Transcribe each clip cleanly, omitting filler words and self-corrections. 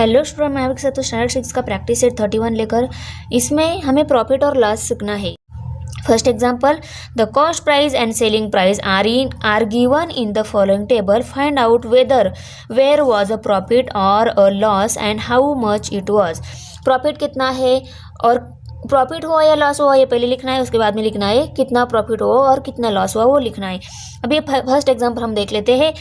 Hello student, मैं आपके साथ तो स्टैंडर्ड 6 का प्रैक्टिस सेट 31 लेकर इसमें हमें प्रॉफिट और लॉस सीखना है। First example, the cost price and selling price are given in the following table. Find out where was a profit और a loss and how much it was. Profit कितना है और प्रॉफिट हुआ या loss हुआ ये पहले लिखना है, उसके बाद में लिखना है कितना प्रॉफिट हुआ और कितना लॉस हुआ वो लिखना है। अभी फर्स्ट एग्जांपल हम देख लेते हैं।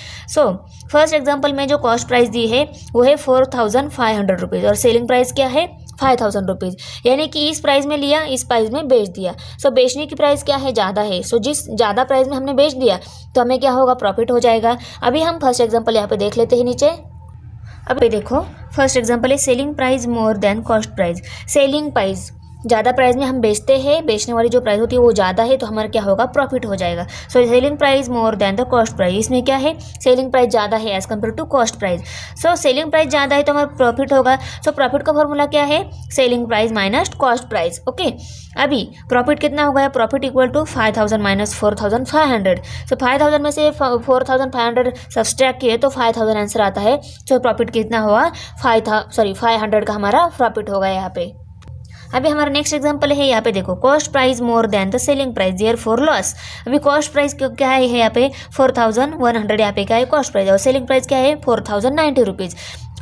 फर्स्ट एग्जांपल में जो कॉस्ट प्राइस दी है वो है 4500 रुपीज़ और सेलिंग प्राइस क्या है 5000 रुपीज़, यानी कि इस प्राइस में लिया, इस प्राइस में बेच दिया। बेचने की प्राइस क्या है ज़्यादा है। जिस ज़्यादा प्राइस में हमने बेच दिया तो हमें क्या होगा, प्रॉफिट हो जाएगा। अभी हम फर्स्ट एग्जाम्पल यहाँ पे देख लेते हैं नीचे। अभी देखो फर्स्ट एग्जाम्पल है selling price more then cost price. Selling price ज़्यादा प्राइस में हम बेचते हैं, बेचने वाली जो प्राइस होती है वो ज़्यादा है तो हमारा क्या होगा, प्रॉफिट हो जाएगा। Selling price more than the cost price, इसमें क्या है सेलिंग प्राइस ज़्यादा है as compare to cost price. Selling price ज़्यादा है तो हमारा प्रॉफिट होगा। प्रॉफिट का फॉर्मूला क्या है, selling price minus cost price. Okay, अभी प्रॉफिट कितना हो गया, प्रॉफिट इक्वल टू 5000 माइनस 4500। 5000 में से 4500 सब्सट्रैक्ट किए तो 5000 आंसर आता है। प्रॉफिट कितना हुआ 500 का हमारा प्रॉफिट होगा यहाँ पे। अभी हमारा नेक्स्ट एग्जांपल है, यहाँ पे देखो cost price more than the selling price therefore loss. अभी कॉस्ट प्राइस क्या है यहाँ पे 4100, यहाँ पे क्या है कॉस्ट प्राइस और सेलिंग प्राइस क्या है 4090 रुपीज़।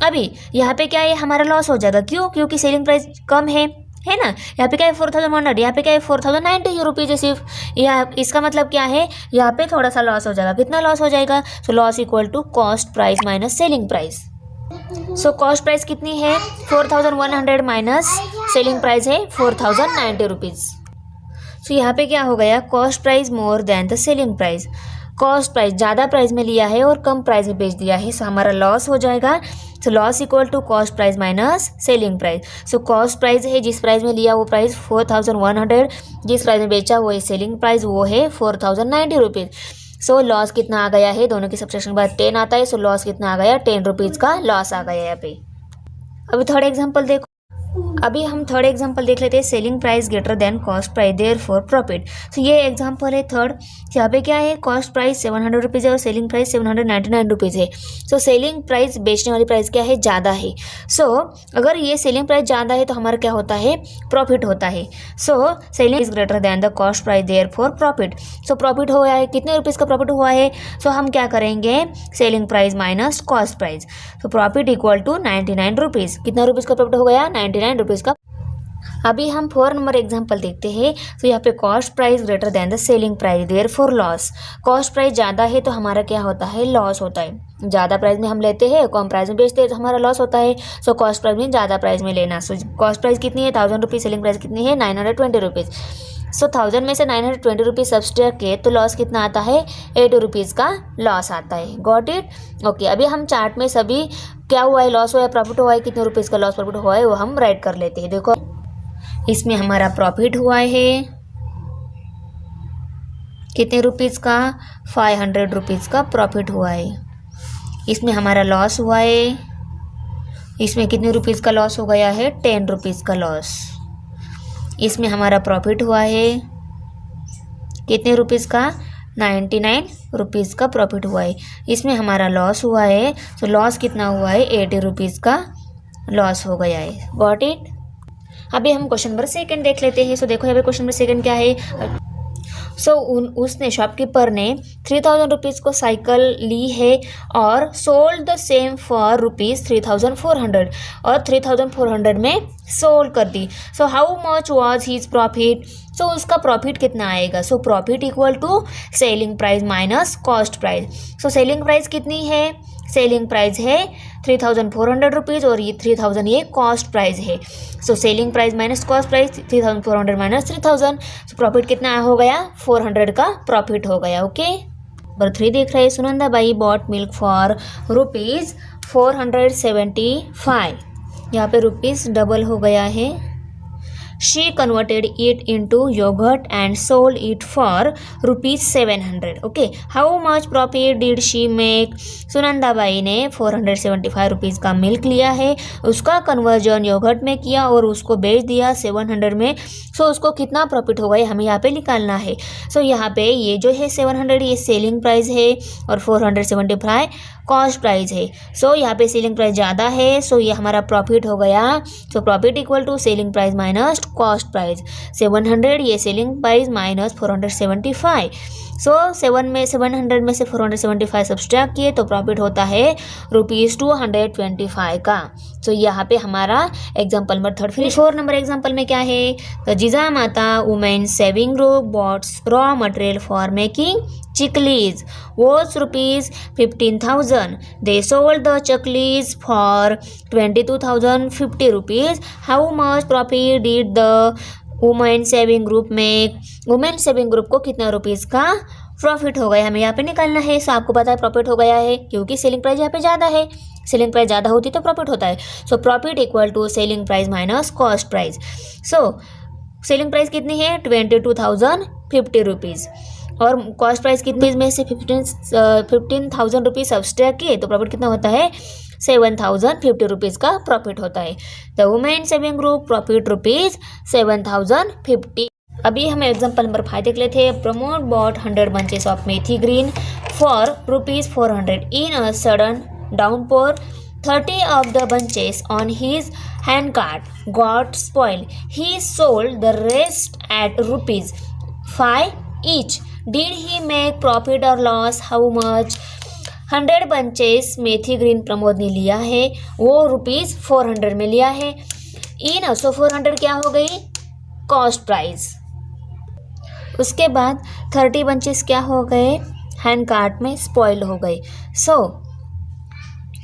अभी यहाँ पे क्या है हमारा लॉस हो जाएगा, क्यों, क्योंकि सेलिंग प्राइस कम है ना। यहाँ पे क्या है 4100, यहाँ पे क्या है 4090 रुपीज़ है सिर्फ। यहाँ इसका मतलब क्या है, यहाँ पे थोड़ा सा लॉस हो जाएगा। कितना लॉस हो जाएगा, loss equal to cost price minus selling price. Cost price कितनी है 4100 माइनस सेलिंग प्राइस है 4090 रुपीज़। यहाँ पे क्या हो गया, cost price more than the selling price. Cost price ज़्यादा प्राइस में लिया है और कम प्राइस में बेच दिया है, हमारा लॉस हो जाएगा। Loss equal to cost price minus selling price. Cost price है जिस प्राइस में लिया वो प्राइस 4100, जिस प्राइस में बेचा वो है सेलिंग प्राइस, वो है 4090 रुपीज़। लॉस कितना आ गया है, दोनों के सब्ट्रैक्शन के बाद 10 आता है। लॉस कितना आ गया 10 रुपीज़ का लॉस आ गया यहाँ पे। अभी थर्ड एग्जांपल देखो। अभी हम थर्ड एग्जांपल देख लेते हैं, selling price greater than cost price therefore profit. ये एग्जांपल है थर्ड। यहाँ पे क्या है, कॉस्ट प्राइस 700 रुपीज़ है और सेलिंग प्राइस 799 रुपीज़ है। सेलिंग प्राइस बेचने वाली प्राइस क्या है, ज़्यादा है। अगर ये सेलिंग प्राइस ज़्यादा है तो हमारा क्या होता है, प्रॉफिट होता है। Selling is greater than the cost price therefore profit. Profit हुआ है, कितने रुपीज़ का प्रॉफिट हुआ है, हम क्या करेंगे, selling price minus cost price. Profit equal to 99 rupees. कितना रुपीज़ का प्रॉफिट हो गया, 99 रुपीज़ का। अभी हम 4 नंबर एग्जांपल देखते हैं। यहाँ पे cost price greater than the selling price therefore loss. Cost price ज़्यादा है तो हमारा क्या होता है, लॉस होता है। ज़्यादा प्राइस में हम लेते हैं, कम प्राइस में बेचते हैं तो हमारा लॉस होता है। कॉस्ट प्राइस में ज़्यादा प्राइस में लेना। कॉस्ट प्राइस कितनी है 1000 रुपीज़, सेलिंग प्राइस कितनी है 920 रुपीज़। 1000 में से 920 रुपीज़ सब्सट्रैक्ट किए तो लॉस कितना आता है 80 रुपीज़ का लॉस आता है। Got it. ओके, अभी हम चार्ट में सभी क्या हुआ है, लॉस हुआ है, प्रॉफिट हुआ है, कितने रुपीज़ का लॉस प्रॉफिट हुआ है वो हम राइट कर लेते हैं। देखो इसमें हमारा प्रॉफिट हुआ है कितने रुपीज़ का, 500 रुपीज़ का प्रॉफिट हुआ है। इसमें हमारा लॉस हुआ है, इसमें कितने रुपीज़ का लॉस हो गया है 10 रुपीज़ का लॉस। इसमें हमारा प्रॉफिट हुआ है कितने रुपीज़ का, 99 रुपीज़ का प्रॉफिट हुआ है। इसमें हमारा लॉस हुआ है, लॉस कितना हुआ है 80 रुपीज़ का लॉस हो गया है। Got it. अभी हम क्वेश्चन नंबर 2 देख लेते हैं। देखो यहाँ पे क्वेश्चन नंबर 2 क्या है। उसने शॉपकीपर ने 3000 रुपीज़ को साइकिल ली है और sold the same for rupees 3400 और 3400 में सोल्ड कर दी। How much was his profit. उसका प्रॉफिट कितना आएगा, profit equal to selling price minus cost price. Selling price कितनी है, सेलिंग प्राइस है 3400 रुपीज़ और ये 3000 ये कॉस्ट प्राइस है। Selling price minus cost price 3400 minus 3000। Profit कितना हो गया 400 का प्रॉफिट हो गया। ओके, नंबर 3 देख रहे हैं। Sunanda Bai bought milk for rupees 475। यहाँ पे रुपीज़ डबल हो गया है, She converted it into yogurt and sold it for rupees 700. Okay, how much profit did she make? Sunanda by ने 475 रुपीज़ का मिल्क लिया है, उसका कन्वर्जन योगर्ट में किया और उसको बेच दिया 700 में। सो उसको कितना प्रॉफिट होगा ये हमें यहाँ पे निकालना है। सो यहाँ पे ये जो है 700 ये सेलिंग प्राइस है और 475 कॉस्ट प्राइस है। सो यहाँ पे सेलिंग प्राइस ज़्यादा है, सो ये हमारा प्रॉफिट हो गया। So profit equal to selling price minus cost price. 700 ये सेलिंग प्राइस माइनस 475। सो 700 में से 475 सब्सट्रैक्ट किए तो प्रॉफिट होता है ₹225 का। सो यहाँ पे हमारा एग्जाम्पल नंबर 34 नंबर एग्जाम्पल में क्या है, तो Jija Mata women saving group bought raw material for making चिकलीज was rupees 15,000. They sold the chaklis for 22,050 rupees. How much profit did the women saving group में? वुमेन सेविंग ग्रुप को कितना rupees का profit हो गया हमें यहाँ पे निकालना है। सो आपको पता है प्रॉफिट हो गया है क्योंकि सेलिंग प्राइस यहाँ पे ज़्यादा है। सेलिंग प्राइस ज़्यादा होती तो प्रॉफिट होता है। So profit equal to selling price minus cost price. So selling price कितनी है 22,050 रुपीज़ और कॉस्ट प्राइस कितनी में से 15,000 रुपीज़ सब्सट्रैक्ट किए तो प्रॉफिट कितना होता है 7,050 रुपीज़ का प्रॉफिट होता है। The women saving group profit rupees 7,050। अभी हम एग्जाम्पल नंबर 5 देख लेते हैं। Pramod bought 100 bunches of methi green for ₹400 in a sudden downpour. 30 of the bunches on his handcart got spoiled. He sold the rest at ₹5 each. Did he make profit or loss? How much? 100 bunches methi green Pramod ने लिया है, वो ₹400 में लिया है। इन 400 क्या हो गई कॉस्ट प्राइस। उसके बाद 30 bunches क्या हो गए हैंड कार्ट में स्पॉइल हो गए। सो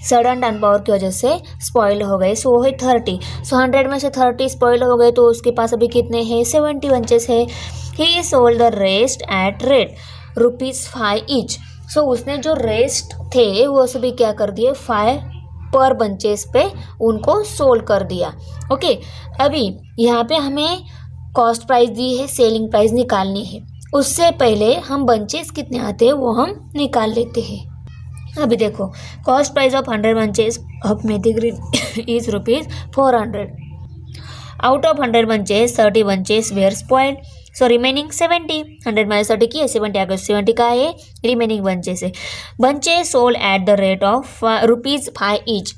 सडन डाउन पावर की वजह से स्पॉइल हो गए। सो वो है 30। सो 100 में से 30 स्पॉइल हो गए तो उसके पास अभी कितने हैं 70 bunches है। He sold the rest at rate ₹5 each. So उसने जो रेस्ट थे वो सभी क्या कर दिए 5 पर बंचेस पे उनको सोल्ड कर दिया। ओके, अभी यहाँ पे हमें कॉस्ट प्राइस दी है, सेलिंग प्राइस निकालनी है। उससे पहले हम बंचेस कितने आते हैं वो हम निकाल लेते हैं। अभी देखो cost price of 100 bunches of methi green is ₹400। Out of 100 bunches 30 bunches were spoiled. So remaining 70। 100 minus 30 की 70 आ गए। 70 का है रिमेनिंग बंचेस है। Bunches sold at the rate of ₹5 each.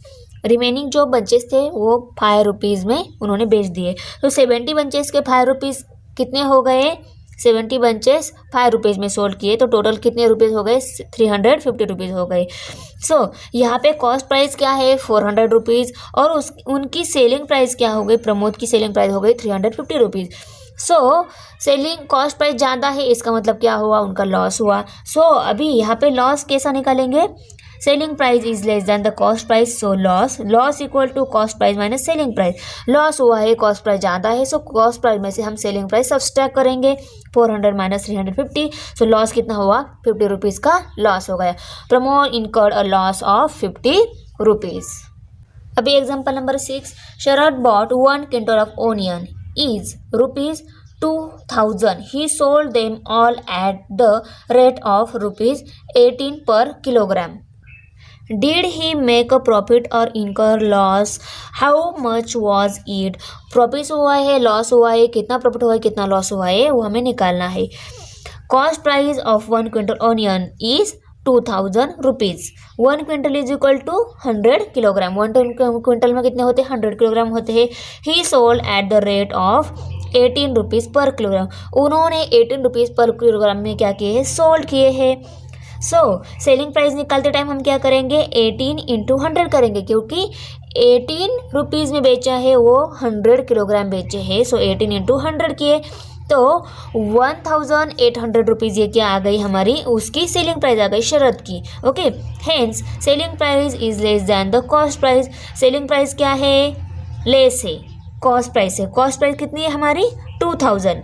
Remaining जो बंचेस थे वो ₹5 में उन्होंने बेच दिए। तो 70 bunches के ₹5 कितने हो गए 70 bunches ₹5 में सोल्ड किए तो टोटल कितने रुपीज़ हो गए 350 रुपीज़ हो गए। सो यहाँ पे कॉस्ट प्राइस क्या है 400 रुपीज़ और उनकी सेलिंग प्राइस क्या हो गई, प्रमोद की सेलिंग प्राइस हो गई 350 rupees. So selling cost price ज़्यादा है, इसका मतलब क्या हुआ उनका लॉस हुआ। सो अभी यहाँ पे लॉस कैसा निकालेंगे, selling price is less than the cost price, so loss equal to cost price minus selling price. Loss हुआ है, कॉस्ट प्राइस ज़्यादा है, सो कॉस्ट प्राइस में से हम सेलिंग प्राइस सब्सट्रैक्ट करेंगे 400 माइनस 350। सो लॉस कितना हुआ 50 रुपीज़ का लॉस हो गया। Pramod incurred a loss of 50 rupees. अभी example number 6। Sharad bought 1 quintal of onion is ₹2,000. He sold them all at the rate of ₹18 per kilogram. Did he make a profit or incur loss? How much was it? Profit हुआ है, loss हुआ है, कितना profit हुआ है, कितना loss हुआ है वो हमें निकालना है। Cost price of 1 quintal onion is 2,000 rupees. 1 quintal is equal to 100 kilogram. 1 quintal में कितने होते हैं 100 किलोग्राम होते हैं। He sold at the rate of 18 rupees per kilogram. उन्होंने 18 रुपीज़ पर किलोग्राम में क्या किए हैं सोल्ड किए हैं। सो सेलिंग प्राइस निकालते टाइम हम क्या करेंगे 18 इंटू 100 करेंगे क्योंकि 18 रुपीज़ में बेचा है वो 100 किलोग्राम बेचे हैं। सो 18 इंटू 100 किए तो 1,800 रुपीज़ ये क्या आ गई हमारी उसकी सेलिंग प्राइस आ गई शरद की। Okay, hence selling price is less than the cost price. Selling price क्या है लेस है, कॉस्ट प्राइस है। कॉस्ट प्राइस कितनी है हमारी 2,000।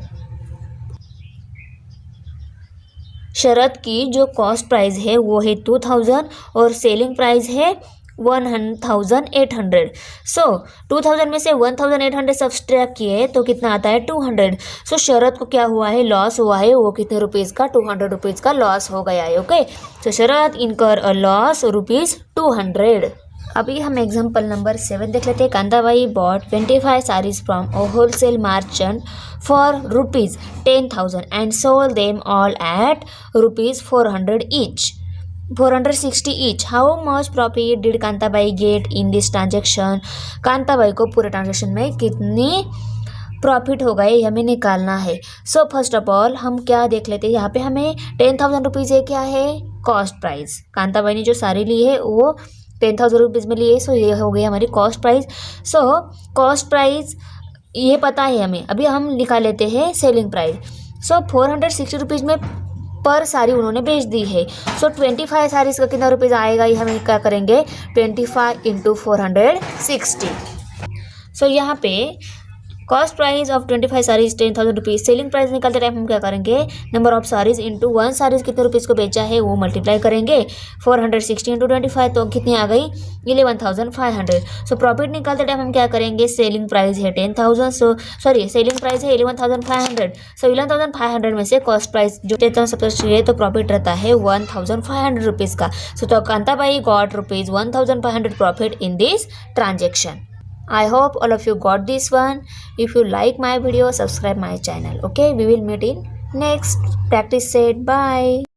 शरद की जो कॉस्ट प्राइस है वो है 2,000 और सेलिंग प्राइस है 1800. सो 2000 में से 1800 सब्सट्रैक्ट किए तो कितना आता है 200. सो शरद को क्या हुआ है, लॉस हुआ है, वो कितने रुपीज़ का 200 रुपीज़ का लॉस हो गया है. ओके, सो शरद इनकर अ लॉस रुपीज़ 200. अभी हम एग्जाम्पल नंबर 7 देख लेते हैं. Kantabai bought 25 saris from a wholesale merchant for rupees 10,000 and sold them all at rupees 460 each. How much profit did Kantabai get in this transaction? Kantabai को पूरे ट्रांजेक्शन में कितनी प्रॉफिट होगा ये हमें निकालना है. सो फर्स्ट ऑफ ऑल हम क्या देख लेते हैं, यहाँ पे हमें 10,000 रुपीज़ है, क्या है कॉस्ट प्राइस. कांताबाई ने जो साड़ी ली है वो 10,000 रुपीज़ में लिए. सो ये हो गई हमारी cost price. So cost price ये पता है हमें. अभी हम निकाल लेते हैं सेलिंग प्राइस. सो 460 रुपीज़ में पर साड़ी उन्होंने बेच दी है. सो 25 साड़ीज़ का कितना रुपीज़ आएगा, ये हम क्या करेंगे 25 इंटू 460. सो यहाँ पे cost price of 25 saris 10,000 rupees. Selling price निकालते टाइम हम क्या करेंगे, number of saris into 1 saris कितने रुपीज़ को बेचा है वो मल्टीप्लाई करेंगे. 460 इंटू 25 तो कितनी आ गई 11,500. सो प्रॉफिट निकालते टाइम हम क्या करेंगे, सेलिंग प्राइस है 10,000. सेलिंग प्राइस है 11,500. सो 11,500 में से कॉस्ट प्राइस जो 10,000 सबसे है तो प्रॉफिट रहता है 1,500 रुपीज़ का. सो तो Kantabai got rupees 1,500 profit in this transaction. I hope all of you got this one. If you like my video, subscribe my channel. Okay, we will meet in next practice set. Bye.